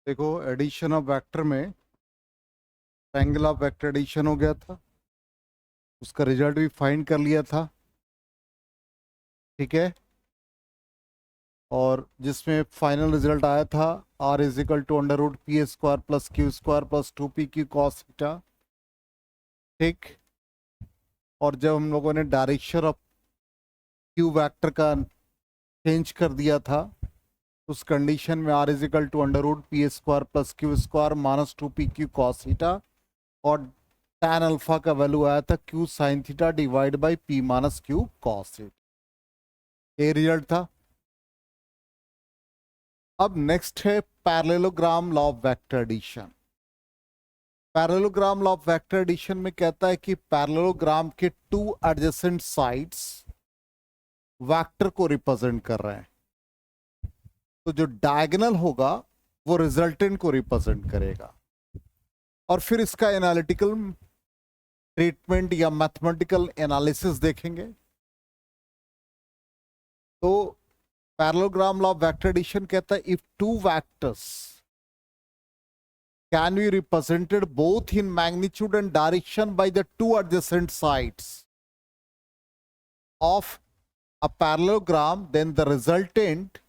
देखो addition of vector में triangle of vector addition हो गया था, उसका रिजल्ट भी फाइंड कर लिया था। ठीक है, और जिसमें फाइनल रिजल्ट आया था r is equal to under root P square plus Q square plus 2p cos theta. ठीक, और जब हम लोगों ने डायरेक्शन ऑफ क्यू वेक्टर का चेंज कर दिया था, उस कंडीशन में r is equal to under root P square plus Q square minus 2p cos theta, और tan अल्फा का वैल्यू आया था q sine theta divide by p minus Q cos theta. ये रिजल्ट था। अब नेक्स्ट है parallelogram law of vector addition. Parallelogram law of vector addition में कहता है कि पैरेललोग्राम के टू एडजेसेंट साइड्स वेक्टर को रिप्रेजेंट कर रहे हैं, तो जो डायगोनल होगा वो रिजल्टेंट को रिप्रेजेंट करेगा। और फिर इसका एनालिटिकल ट्रीटमेंट या मैथमेटिकल एनालिसिस देखेंगे। तो parallelogram law of vector addition कहता है if two vectors can be represented both in magnitude and direction by the two adjacent sides of a parallelogram, then the resultant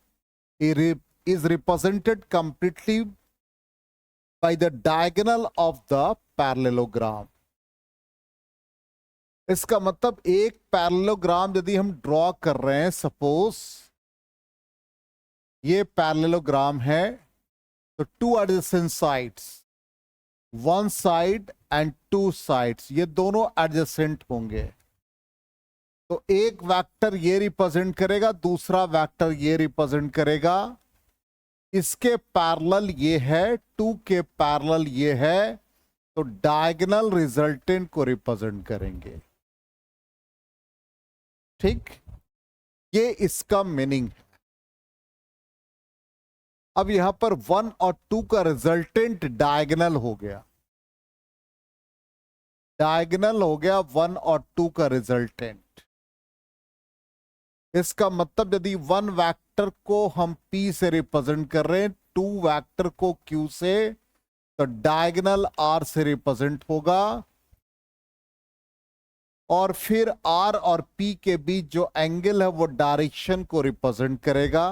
is represented completely by the diagonal of the parallelogram. इसका मतलब एक parallelogram यदि हम draw कर रहे हैं, suppose ये parallelogram है, तो to adjacent sides, one side and two sides, ये दोनों एडजेसेंट होंगे। तो एक वेक्टर ये रिप्रेजेंट करेगा, दूसरा वेक्टर ये रिप्रेजेंट करेगा। इसके पैरेलल ये है, टू के पैरेलल ये है, तो डायगोनल रिजल्टेंट को रिप्रेजेंट करेंगे। ठीक, ये इसका मीनिंग है। अब यहां पर 1 और 2 का रिजल्टेंट डायगोनल हो गया, डायगोनल हो गया 1 और 2 का रिजल्टेंट। इसका मतलब यदि वन वेक्टर को हम P से रिप्रेजेंट कर रहे हैं, टू वेक्टर को Q से, तो डायगोनल R से रिप्रेजेंट होगा, और फिर R और P के बीच जो एंगल है वो डायरेक्शन को रिप्रेजेंट करेगा।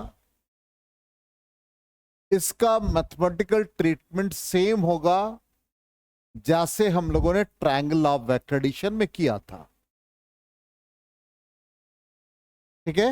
इसका मैथमेटिकल ट्रीटमेंट सेम होगा जैसे हम लोगों ने ट्रायंगल ऑफ वेक्टर एडिशन में किया था। ठीक है,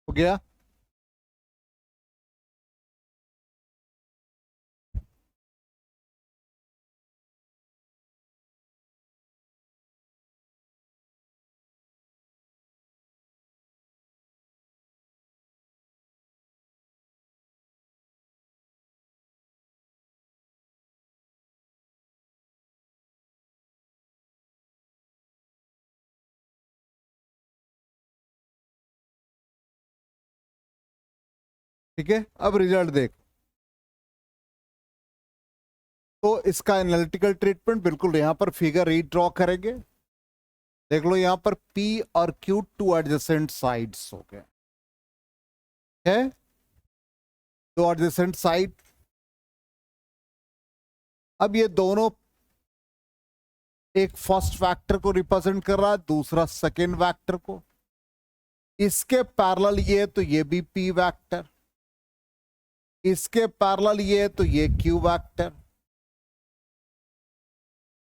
हो गया। ठीक है, अब रिजल्ट देख। तो इसका एनालिटिकल ट्रीटमेंट बिल्कुल यहां पर फिगर रीड्रॉ करेंगे। देख लो यहां पर P और Q टू एडजेसेंट साइड्स हो गए है, दो एडजेसेंट साइड। अब ये दोनों, एक फर्स्ट वेक्टर को रिप्रेजेंट कर रहा है, दूसरा सेकेंड वेक्टर को। इसके पैरेलल ये, तो ये भी P वेक्टर, इसके पैरेलल ये, तो ये Q वेक्टर।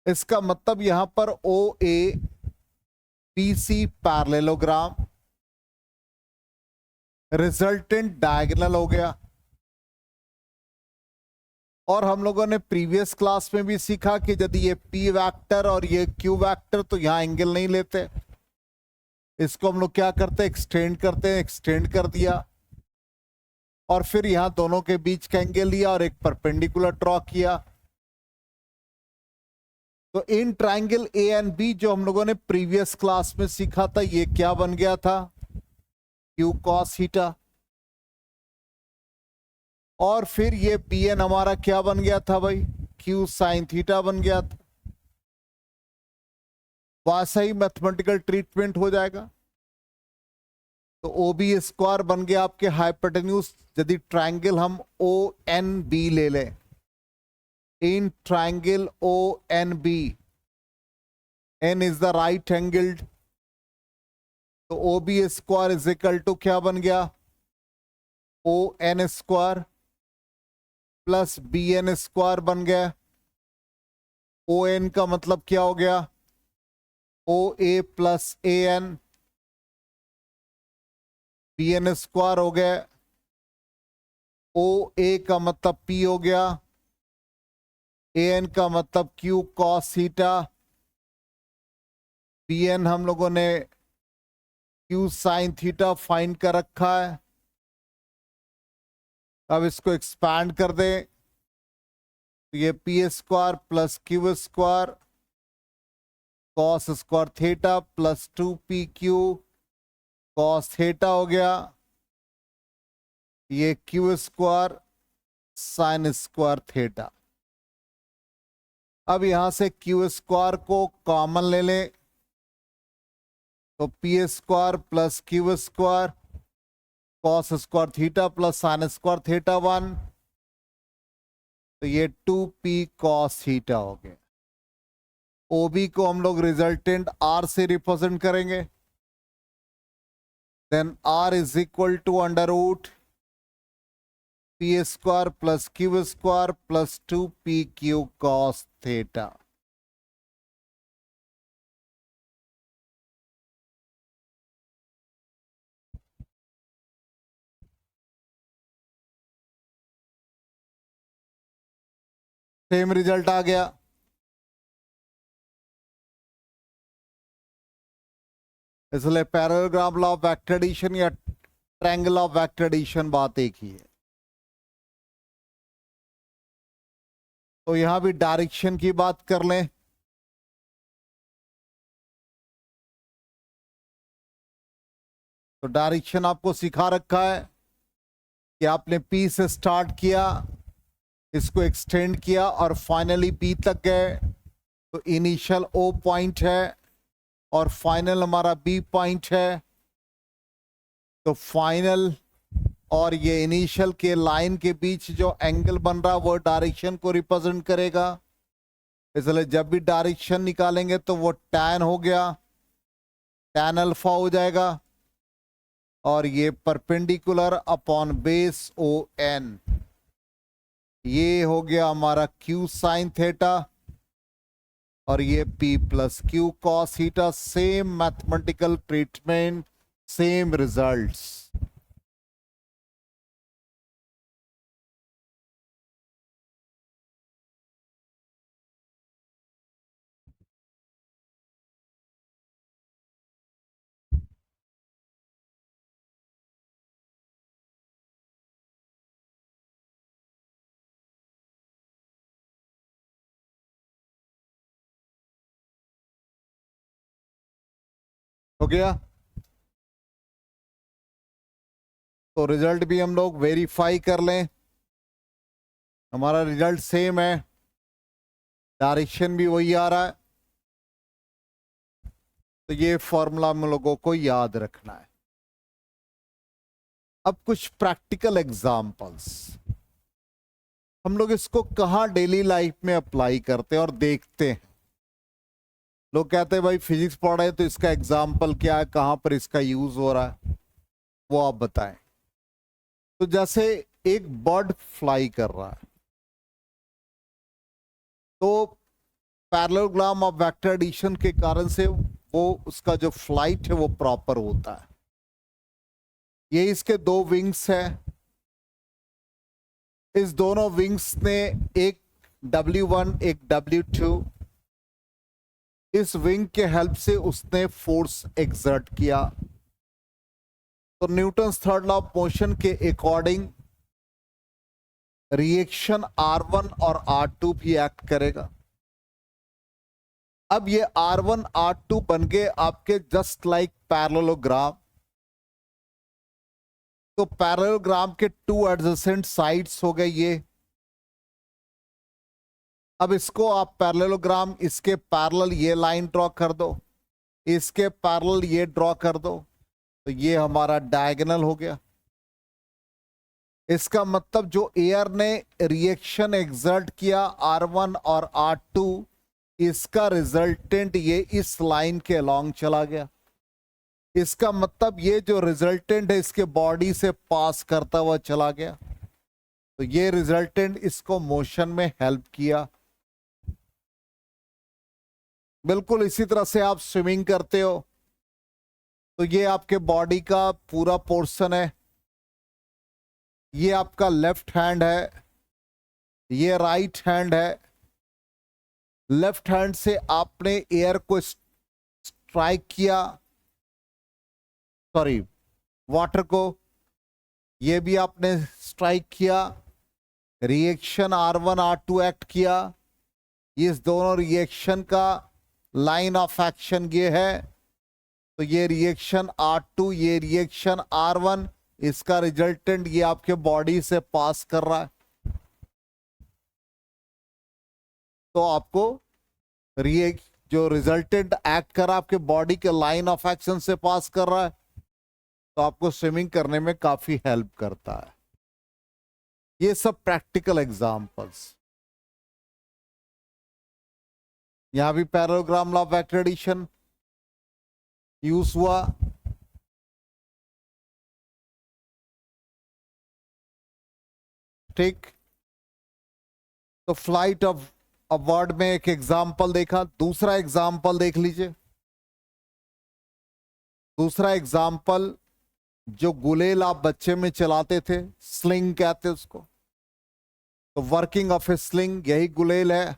इसका मतलब यहां पर OA BC parallelogram, resultant diagonal हो गया। और हम लोगों ने प्रीवियस क्लास में भी सीखा कि यदि ये P वेक्टर और ये Q वेक्टर, तो यहां एंगल नहीं लेते, इसको हम लोग क्या करते हैं, एक्सटेंड करते हैं। एक्सटेंड कर दिया, और फिर यहां दोनों के बीच का एंगल लिया और एक परपेंडिकुलर ड्रॉ किया। तो in triangle A and B जो हम लोगों ने प्रीवियस क्लास में सीखा था, ये क्या बन गया था, क्यू कॉस थीटा। और फिर ये पी एन हमारा क्या बन गया था भाई, क्यू साइन थीटा बन गया था। वैसा ही मैथमेटिकल ट्रीटमेंट हो जाएगा। तो ओ बी स्क्वायर बन गया आपके हाइपोटेन्यूज, यदि ट्राइंगल हम ओ एन बी ले लें, in triangle O N B, N is the right angled, तो O B square is equal to क्या बन गया, O N square plus B N square बन गया। ओ एन का मतलब क्या हो गया, O A plus A N, B N square हो गया, ओ ए का मतलब पी हो गया, ए एन का मतलब Q cos theta, B N हम लोगों ने क्यू साइन थीटा फाइंड कर रखा है। अब इसको एक्सपैंड कर दें, तो ये P square plus Q square cos square theta plus 2pq cos theta हो गया, ये Q square sine square theta. अब यहां से क्यू स्क्वायर को कॉमन ले लें, तो P square plus Q square cos square theta plus sine square theta 1, तो ये 2p कॉस थीटा हो गया। ओबी को हम लोग रिजल्टेंट आर से रिप्रेजेंट करेंगे, then R is equal to under root P square plus Q square plus 2pq cos theta. Same result आ गया। इसलिए parallelogram law of vector addition या ट्रायंगल ऑफ वेक्टर एडिशन बात एक ही है। तो यहां भी डायरेक्शन की बात कर लें, तो डायरेक्शन आपको सिखा रखा है कि आपने पी से स्टार्ट किया, इसको एक्सटेंड किया और फाइनली पी तक गए, तो इनिशियल ओ पॉइंट है और फाइनल हमारा बी पॉइंट है। तो फाइनल और ये इनिशियल के लाइन के बीच जो एंगल बन रहा है वो डायरेक्शन को रिप्रेजेंट करेगा। इसलिए जब भी डायरेक्शन निकालेंगे तो वो टैन हो गया, टैन अल्फा हो जाएगा, और ये perpendicular upon base O N, ये हो गया हमारा क्यू साइन थीटा, और ये P plus Q cos theta. Same mathematical treatment, same results. हो गया, तो रिजल्ट भी हम लोग वेरीफाई कर लें। हमारा रिजल्ट सेम है, डायरेक्शन भी वही आ रहा है, तो ये फॉर्मूला हम लोगों को याद रखना है। अब कुछ प्रैक्टिकल एग्जांपल्स, हम लोग इसको कहाँ डेली लाइफ में अप्लाई करते हैं और देखते हैं। लोग कहते हैं भाई फिजिक्स पढ़ रहे हैं तो इसका एग्जाम्पल क्या है, कहाँ पर इसका यूज हो रहा है, वो आप बताएं। तो जैसे एक बर्ड फ्लाई कर रहा है, तो पैरेललोग्राम ऑफ वेक्टर एडिशन के कारण से वो उसका जो फ्लाइट है वो प्रॉपर होता है। ये इसके दो विंग्स है, इस दोनों विंग्स ने एक W1 एक W2, इस विंग के हेल्प से उसने फोर्स एक्सर्ट किया। तो Newton's third law of motion के अकॉर्डिंग रिएक्शन R1 और R2 भी एक्ट करेगा। अब ये R1 R2 बन गए आपके जस्ट लाइक पैरेललोग्राम। तो पैरेललोग्राम के टू एडजेसेंट साइड्स हो गए ये। अब इसको आप पैरेललोग्राम, इसके पैरेलल ये लाइन ड्रॉ कर दो, इसके पैरेलल ये ड्रॉ कर दो, तो ये हमारा डायगोनल हो गया। इसका मतलब जो एयर ने रिएक्शन एक्सर्ट किया R1 और R2, इसका रिजल्टेंट ये इस लाइन के अलोंग चला गया। इसका मतलब ये जो रिजल्टेंट है इसके बॉडी से पास करता हुआ चला गया, तो ये रिजल्टेंट इसको मोशन में हेल्प किया। बिल्कुल इसी तरह से आप स्विमिंग करते हो तो ये आपके बॉडी का पूरा पोर्शन है, ये आपका लेफ्ट हैंड है, ये राइट हैंड है। लेफ्ट हैंड से आपने एयर को स्ट्राइक किया, सॉरी वाटर को, ये भी आपने स्ट्राइक किया। रिएक्शन R1 R2 एक्ट किया, इस दोनों रिएक्शन का लाइन ऑफ एक्शन ये है, तो ये रिएक्शन R2, ये रिएक्शन R1, इसका रिजल्टेंट ये आपके बॉडी से पास कर रहा है। तो आपको जो रिजल्टेंट एक्ट कर रहा है आपके बॉडी के लाइन ऑफ एक्शन से पास कर रहा है, तो आपको स्विमिंग करने में काफी हेल्प करता है। ये सब प्रैक्टिकल एग्जांपल्स। यहां भी parallelogram law of accreditation use हुआ। ठीक, तो फ्लाइट ऑफ अवार्ड में एक एग्जाम्पल देखा, दूसरा एग्जाम्पल देख लीजिए। दूसरा एग्जाम्पल, जो गुलेल आप बच्चे में चलाते थे, स्लिंग कहते उसको, तो वर्किंग ऑफ ए स्लिंग यही गुलेल है।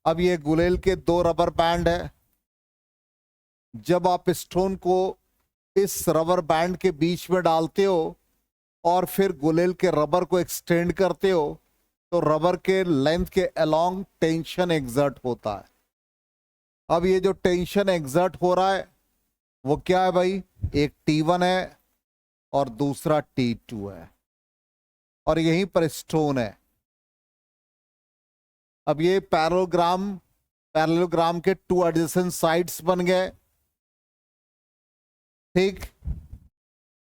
अब ये गुलेल के दो रबर बैंड है, जब आप स्टोन को इस रबर बैंड के बीच में डालते हो और फिर गुलेल के रबर को एक्सटेंड करते हो, तो रबर के लेंथ के अलोंग टेंशन एक्सर्ट होता है। अब ये जो टेंशन एक्सर्ट हो रहा है वो क्या है भाई, एक T1 है और दूसरा T2 है, और यहीं पर स्टोन है। अब ये पैरेललोग्राम के टू एडजेसेंट साइड्स बन गए। ठीक,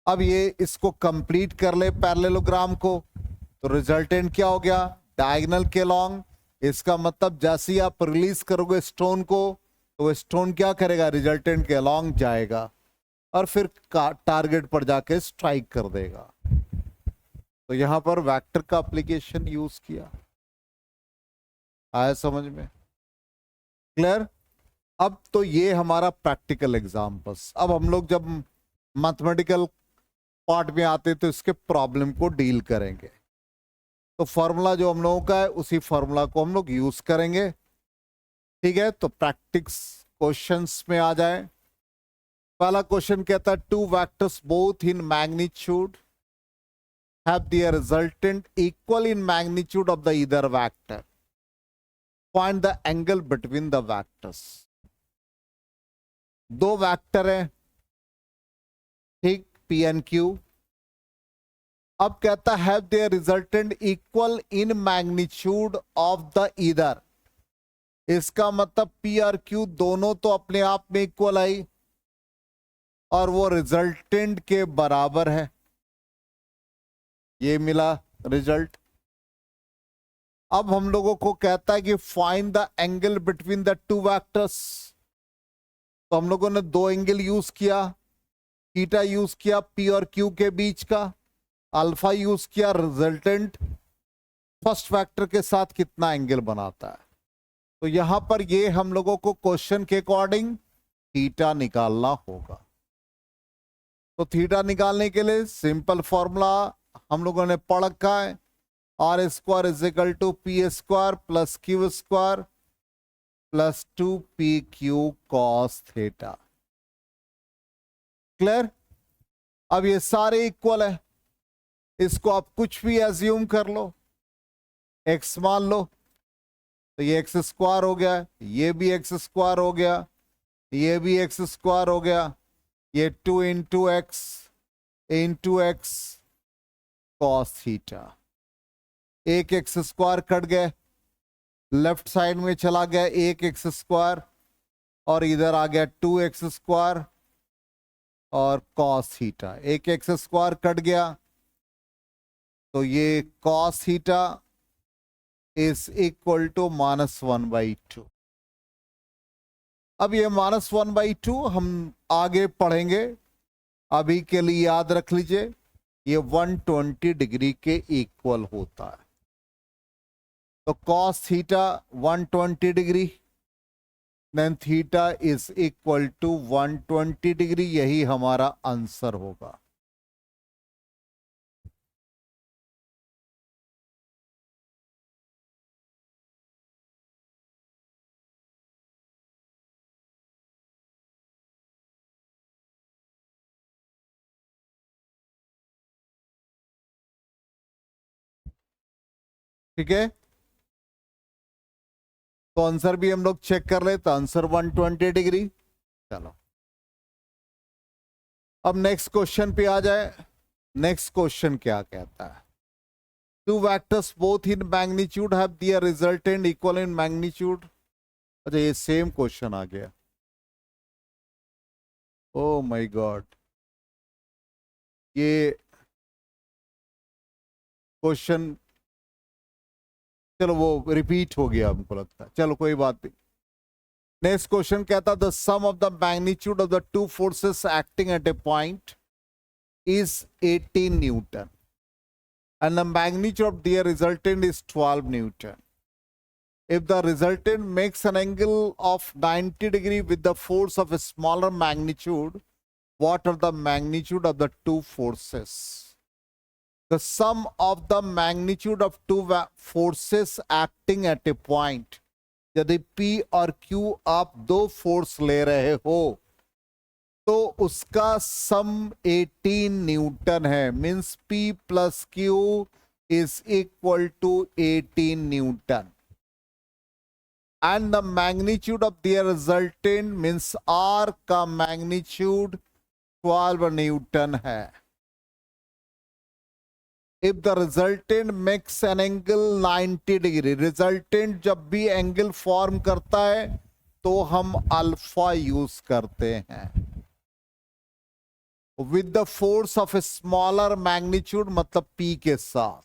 अब ये इसको कंप्लीट कर ले पैरेललोग्राम को, तो रिजल्टेंट क्या हो गया, डायगोनल के लॉन्ग। इसका मतलब जैसे ही आप रिलीज करोगे स्टोन को, तो स्टोन क्या करेगा, रिजल्टेंट के लॉन्ग जाएगा और फिर टारगेट पर जाके स्ट्राइक कर देगा। तो यहां पर वेक्टर का एप्लीकेशन यूज किया। आया समझ में? क्लियर? अब तो ये हमारा प्रैक्टिकल एग्जाम्पल्स। अब हम लोग जब मैथमेटिकल पार्ट में आते तो इसके प्रॉब्लम को डील करेंगे। तो फॉर्मूला जो हम लोगों का है उसी फॉर्मूला को हम लोग यूज करेंगे। ठीक है, तो प्रैक्टिस क्वेश्चंस में आ जाए। पहला क्वेश्चन कहता है, two vectors both in magnitude have their resultant equal in magnitude of the either vector, find the angle between the vectors. दो वेक्टर है, ठीक, P एंड Q। अब कहता है their resultant equal in magnitude of the either. इसका मतलब P और Q दोनों तो अपने आप में इक्वल आई और वो रिजल्टेंट के बराबर है। ये मिला रिजल्ट। अब हम लोगों को कहता है कि find the angle between the two vectors. तो हम लोगों ने दो एंगल यूज किया, थीटा यूज किया P और Q के बीच का, अल्फा यूज किया, रिजल्टेंट फर्स्ट वेक्टर के साथ कितना एंगल बनाता है। तो यहां पर ये हम लोगों को क्वेश्चन के अकॉर्डिंग थीटा निकालना होगा। तो थीटा निकालने के लिए सिंपल फॉर्मूला हम लोगों ने पढ़ रखा है, R square is equal to P square plus Q square plus 2PQ cos theta. Clear? अब ये सारे इक्वल है, इसको आप कुछ भी एज्यूम कर लो, एक्स मान लो, तो ये एक्स स्क्वायर हो गया, ये भी एक्स स्क्वायर हो गया, ये भी एक्स स्क्वायर हो गया, ये 2 इंटू एक्स कॉस थीटा, एक एक्स स्क्वायर कट गए, लेफ्ट साइड में चला गया एक एक्स स्क्वायर, और इधर आ गया 2x स्क्वायर और कॉस थीटा, एक एक्स स्क्वायर कट गया, तो ये cos theta is equal to -1/2। अब ये -1/2 हम आगे पढ़ेंगे, अभी के लिए याद रख लीजिए ये 120 डिग्री के इक्वल होता है। तो cos theta 120 degree, then theta is equal to 120 degree, यही हमारा आंसर होगा। ठीक है, तो आंसर भी हम लोग चेक कर ले, तो आंसर 120 डिग्री। चलो अब नेक्स्ट क्वेश्चन पे आ जाए। नेक्स्ट क्वेश्चन क्या कहता है, two vectors both in magnitude have their resultant equal in magnitude. अच्छा ये सेम क्वेश्चन आ गया, ओ माय गॉड, ये क्वेश्चन चलो वो रिपीट हो गया हमको लगता है, चलो कोई बात नहीं। नेक्स्ट क्वेश्चन कहता the sum of the magnitude of the two forces acting at a point is 18 Newton and the magnitude of their resultant is 12 Newton. If the resultant makes an angle of 90 degree with the force of a smaller magnitude, what are the magnitude of the two forces? The sum of the magnitude of two forces acting at a point, यदि P और Q आप दो force ले रहे हो तो उसका sum 18 newton है, means P plus Q is equal to 18 newton and the magnitude of the resultant means R का मैग्नीट्यूड 12 न्यूटन है। If the resultant makes an angle 90 degree, resultant जब भी एंगल फॉर्म करता है तो हम अल्फा यूज करते हैं, with the force of a smaller magnitude मतलब P के साथ।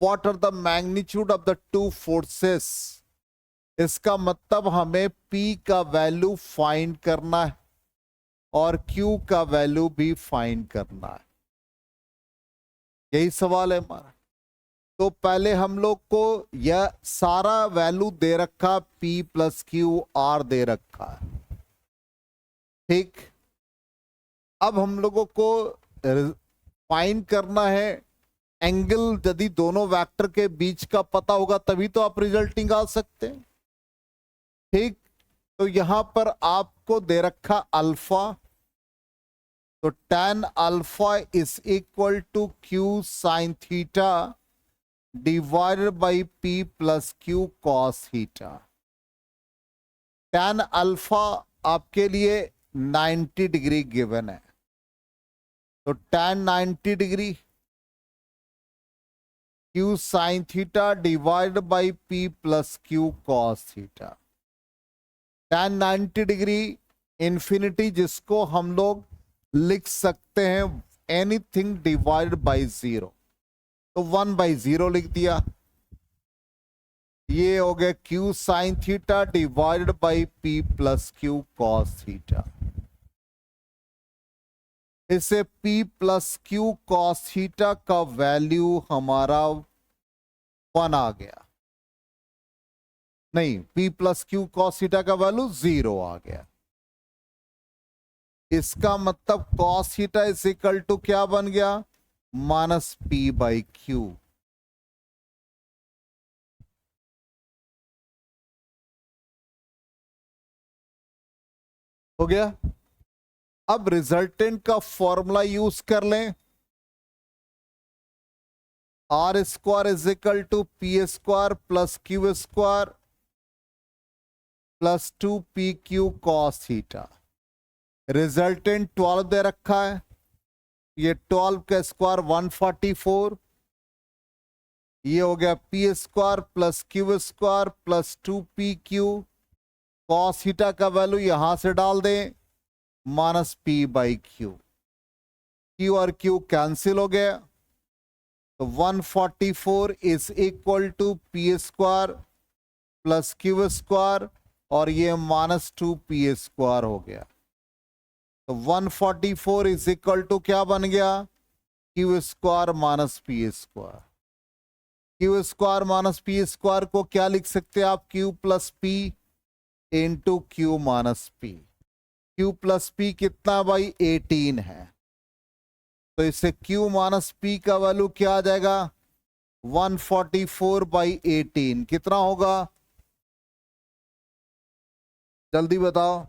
What are the magnitude of the two forces, इसका मतलब हमें P का वैल्यू फाइंड करना है और Q का वैल्यू भी फाइंड करना है, यही सवाल है हमारा। तो पहले हम लोग को यह सारा वैल्यू दे रखा, P प्लस Q R दे रखा है, ठीक। अब हम लोगों को फाइंड करना है एंगल, यदि दोनों वेक्टर के बीच का पता होगा तभी तो आप रिजल्ट निकाल सकते हैं, ठीक। तो यहां पर आपको दे रखा अल्फा, तो tan alpha is equal to Q sine theta divided by P plus Q cos theta. tan alpha आपके लिए 90 डिग्री गिवन है, तो tan 90 degree Q sine theta divide by P plus Q cos theta. tan 90 degree infinity, जिसको हम लोग लिख सकते हैं एनीथिंग डिवाइड बाई 0, तो 1/0 लिख दिया। ये हो गया Q sine theta divided by P plus Q cos theta. इससे P plus Q cos theta का वैल्यू हमारा 1 आ गया, नहीं P plus Q cos theta का वैल्यू 0 आ गया। इसका मतलब cos theta is equal to क्या बन गया, -P/Q। हो गया। अब रिजल्टेंट का फॉर्मूला यूज कर लें, R square is equal to P square plus Q square plus 2pq cos theta. Resultant 12 दे रखा है, ये 12 का स्क्वायर 144, ये हो गया P square plus Q square plus 2pq cos theta का वैल्यू यहां से डाल दें minus p by Q, q और q कैंसिल हो गया, तो 144 is equal to P square plus Q square और ये माइनस 2p स्क्वायर हो गया। तो 144 इज इक्वल टू क्या बन गया, Q square minus P square. Q square minus P square को क्या लिख सकते हैं आप, Q plus P into Q minus P. Q plus P कितना भाई 18 है, तो इससे क्यू माइनस पी का वैल्यू क्या आ जाएगा 144 बाई 18 कितना होगा, जल्दी बताओ।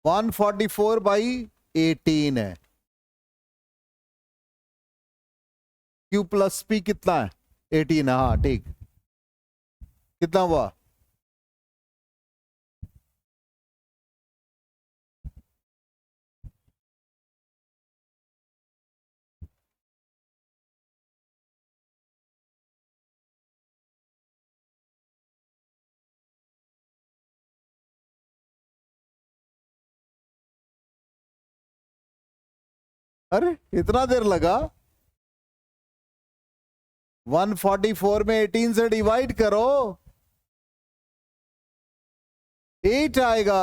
144 बाई 18 है। क्यू प्लस पी कितना है 18 है, हाँ ठीक, कितना हुआ अरे इतना देर लगा, 144 में 18 से डिवाइड करो 8 आएगा,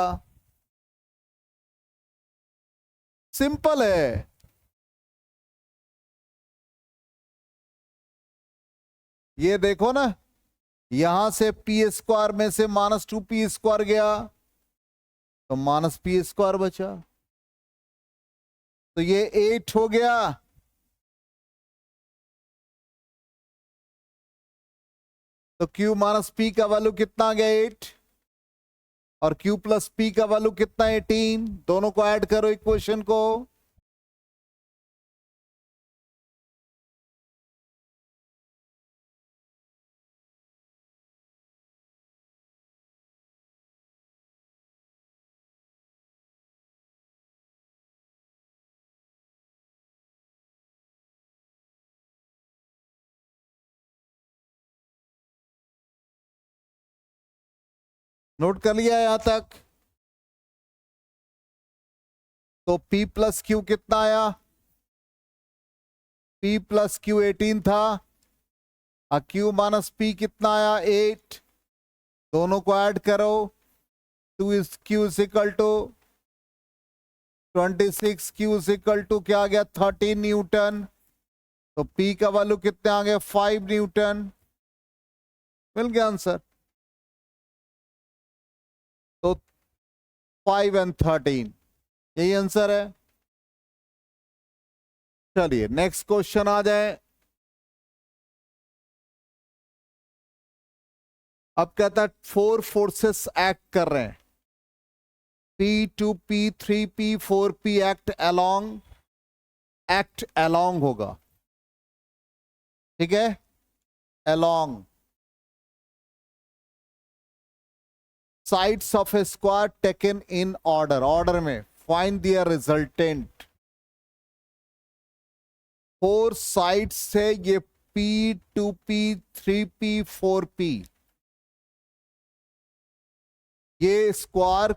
सिंपल है। ये देखो ना, यहां से पी स्क्वायर में से माइनस 2p स्क्वायर गया तो माइनस पी स्क्वायर बचा, तो ये 8 हो गया। तो q माइनस पी का वैल्यू कितना आ गया 8 और q प्लस पी का वैल्यू कितना 18, दोनों को ऐड करो इक्वेशन को, नोट कर लिया यहां तक। तो p प्लस क्यू कितना आया, p प्लस क्यू 18 था, q माइनस पी कितना आया 8, दोनों को ऐड करो, 2 is Q is equal to 26, Q is equal to क्या आ गया 13 न्यूटन, तो p का वैल्यू कितने आ गया 5 न्यूटन, मिल गया आंसर। तो 5 एंड 13 यही आंसर है। चलिए नेक्स्ट क्वेश्चन आ जाए। अब कहता है 4 फोर्सेस एक्ट कर रहे हैं, P2 P3 P4 P act along होगा, ठीक है, along sides of A square taken in order में फाइंड दियर रिजल्टेंट। 4 साइड्स से ये P2P 3P 4P, ये स्क्वायर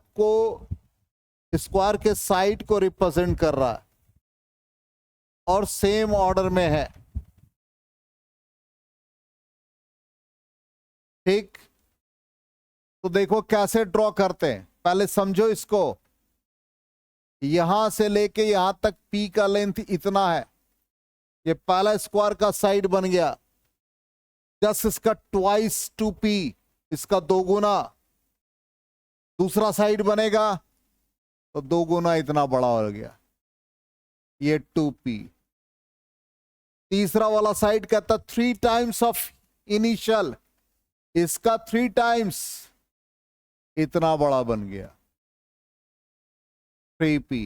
के साइड को रिप्रेजेंट कर रहा है और सेम ऑर्डर में है, ठीक। तो देखो कैसे ड्रॉ करते हैं, पहले समझो इसको, यहां से लेके यहां तक P का लेंथ इतना है, ये पहला स्क्वायर का साइड बन गया, जस्ट इसका ट्वाइस 2p, इसका 2 गुना, दूसरा साइड बनेगा तो 2 गुना इतना बड़ा हो गया, ये 2p। तीसरा वाला साइड कहता 3 टाइम्स ऑफ इनिशियल, इसका 3 टाइम्स इतना बड़ा बन गया, 3p,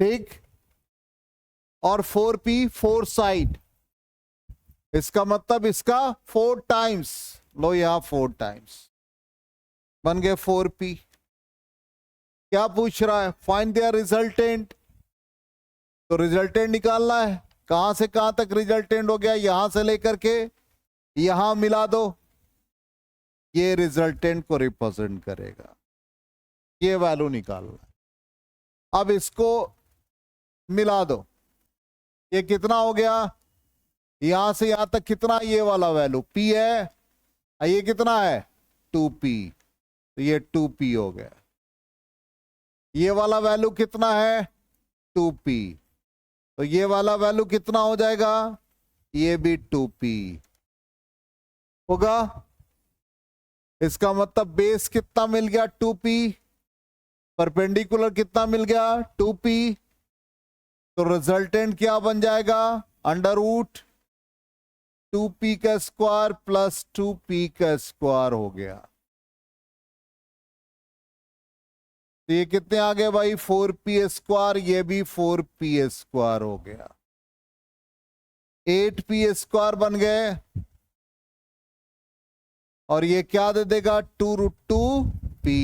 ठीक। और 4p 4 साइड, इसका मतलब इसका 4 टाइम्स, लो यहां 4 टाइम्स बन गए 4p। क्या पूछ रहा है? Find their resultant. तो रिजल्टेंट निकालना है। कहां से कहां तक रिजल्टेंट हो गया? यहां से लेकर के यहां मिला दो, ये रिजल्टेंट को रिप्रेजेंट करेगा। ये वैल्यू निकालना। अब इसको मिला दो, ये कितना हो गया? यहां से यहां तक कितना? ये वाला वैल्यू p है, ये कितना है? 2p, तो ये 2p हो गया। ये वाला वैल्यू कितना है? 2p, तो ये वाला वैल्यू कितना हो जाएगा? ये भी 2p होगा। इसका मतलब बेस कितना मिल गया? 2p, परपेंडिकुलर कितना मिल गया? 2p। तो रिजल्टेंट क्या बन जाएगा? अंडर रूट 2p का स्क्वायर प्लस 2p का स्क्वायर हो गया। तो ये कितने आ गए भाई? 4p स्क्वायर, ये भी 4p स्क्वायर हो गया। 8p स्क्वायर बन गए, और ये क्या दे देगा? 2√2p।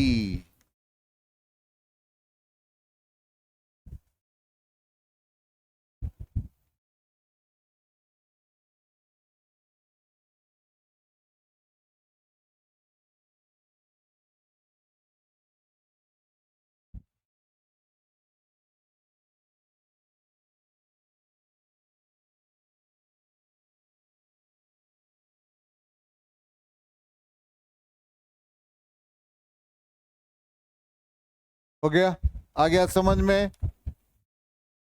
हो गया? आ गया समझ में?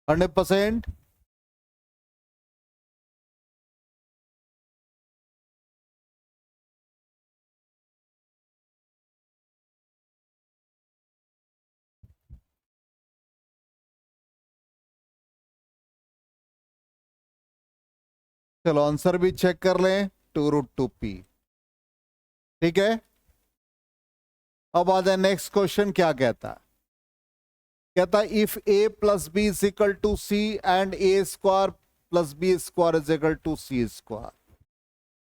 100%। चलो आंसर भी चेक कर लें। 2√2p, ठीक है। अब आ जाए नेक्स्ट क्वेश्चन, क्या कहता है? कहता है if a plus B is equal to C and a square plus B square is equal to C square,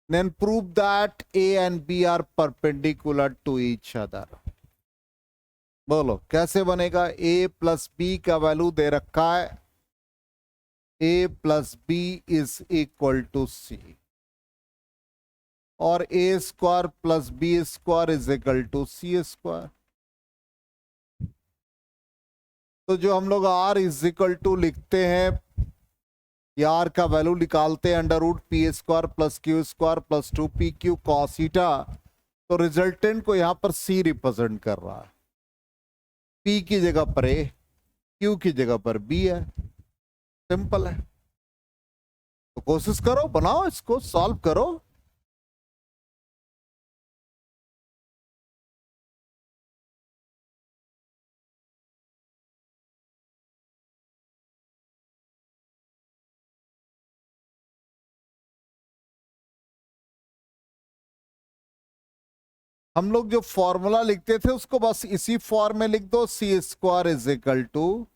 then prove that a and b are perpendicular to each other। बोलो कैसे बनेगा? a plus B का value दे रखा है, a plus B is equal to C, और a square plus B square is equal to C square. तो जो हम लोग r इज इक्वल टू लिखते हैं, या r का वैल्यू निकालते हैं under root P square plus Q square plus 2pq cos theta, तो रिजल्टेंट को यहां पर c रिप्रेजेंट कर रहा है। p की जगह पर a, q की जगह पर b है। सिंपल है। तो कोशिश करो, बनाओ, इसको सॉल्व करो। हम लोग जो फॉर्मूला लिखते थे उसको बस इसी फॉर्म में लिख दो। C square is equal to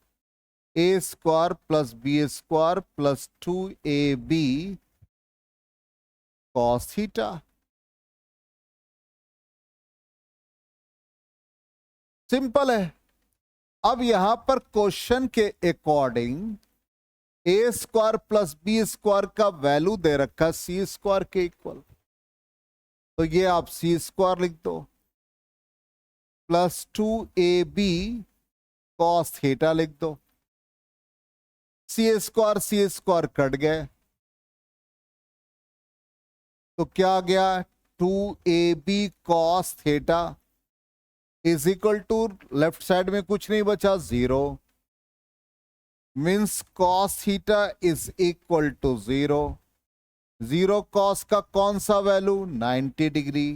A square plus B square plus 2ab cos theta. Simple है। अब यहां पर क्वेश्चन के according A square plus B square का वैल्यू दे रखा है सी स्क्वायर के इक्वल, तो ये आप सी स्क्वायर लिख दो प्लस 2ab cos थीटा लिख दो। सी स्क्वायर कट गए, तो क्या आ गया? 2ab cos theta is equal to, left side में कुछ नहीं बचा, 0, means cos theta is equal to 0। 0 cos का कौन सा वैल्यू? 90 डिग्री।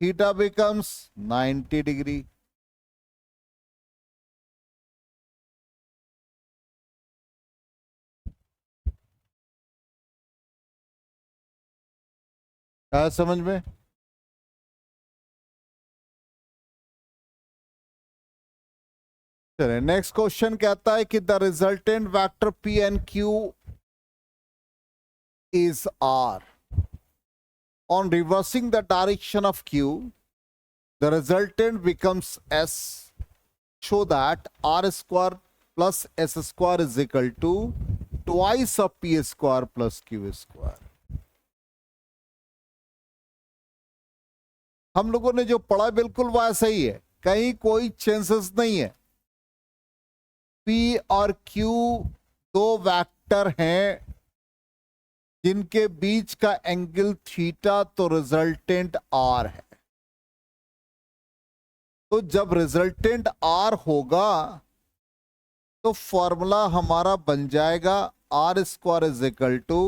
Theta becomes 90 degree. क्या समझ में? चलिए नेक्स्ट क्वेश्चन कहता है कि the resultant vector P and Q is R. On reversing the direction of q, the resultant becomes s. Show that r square plus s square is equal to twice of p square plus q square. हम लोगों ने जो पढ़ा बिल्कुल वैसा ही है, कहीं कोई चेंजेस नहीं है. p और q दो वेक्टर हैं जिनके बीच का एंगल थीटा, तो रिजल्टेंट आर है. तो जब रिजल्टेंट आर होगा तो फॉर्मूला हमारा बन जाएगा R square is equal to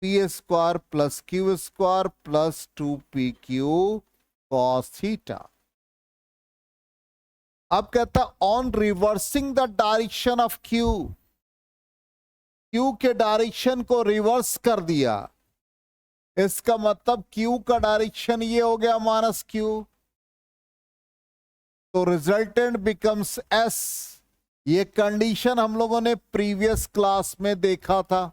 P square plus Q square plus 2pq cos theta. अब कहता on reversing the direction of Q, Q के डायरेक्शन को रिवर्स कर दिया. इसका मतलब क्यू का डायरेक्शन ये हो गया माइनस क्यू, तो रिजल्टेंट बिकम्स एस. ये कंडीशन हम लोगों ने प्रीवियस क्लास में देखा था.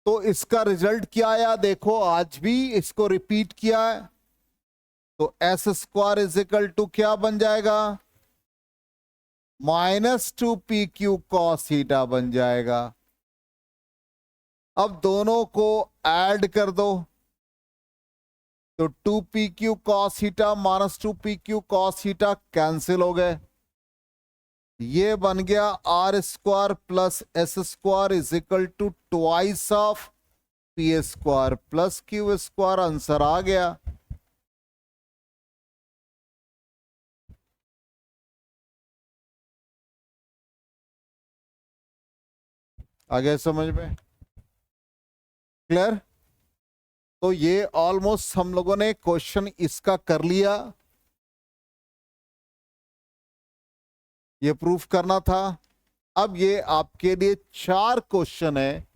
तो इसका रिजल्ट क्या आया देखो, आज भी इसको रिपीट किया है. तो S square is equal to क्या बन जाएगा, -2pq cos थीटा बन जाएगा. अब दोनों को ऐड कर दो तो 2pq cos theta -2pq cos theta cancel हो गए. ये बन गया R square plus S square is equal to twice of P square plus Q square. Answer आ गया. आगे समझ में क्लियर. तो ये ऑलमोस्ट हम लोगों ने क्वेश्चन इसका कर लिया. ये प्रूफ करना था. अब ये आपके लिए 4 क्वेश्चन है,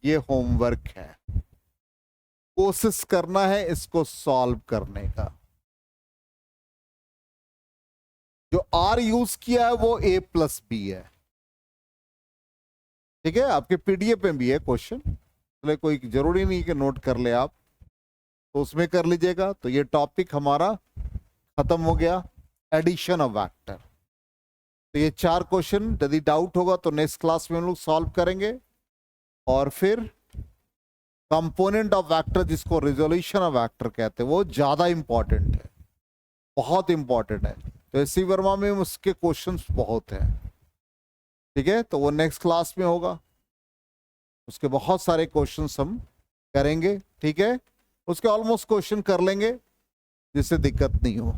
ये होमवर्क है. कोशिश करना है इसको सॉल्व करने का. जो आर यूज किया है वो a प्लस बी है. ठीक है, आपके पीडीएफ में भी है क्वेश्चन, इसलिए कोई जरूरी नहीं कि नोट कर ले आप, तो उसमें कर लीजिएगा. तो ये टॉपिक हमारा खत्म हो गया, एडिशन ऑफ वेक्टर. तो ये 4 क्वेश्चन यदि डाउट होगा तो नेक्स्ट क्लास में हम लोग सॉल्व करेंगे. और फिर कंपोनेंट ऑफ वेक्टर, जिसको रिजोल्यूशन ऑफ वेक्टर कहते हैं, वो ज्यादा इंपॉर्टेंट है, बहुत इंपॉर्टेंट है. तो एससी वर्मा में उसके क्वेश्चंस बहुत हैं. ठीक है, तो वो नेक्स्ट क्लास में होगा. उसके बहुत सारे क्वेश्चंस हम करेंगे. ठीक है, उसके ऑलमोस्ट क्वेश्चन कर लेंगे जिससे दिक्कत नहीं हो.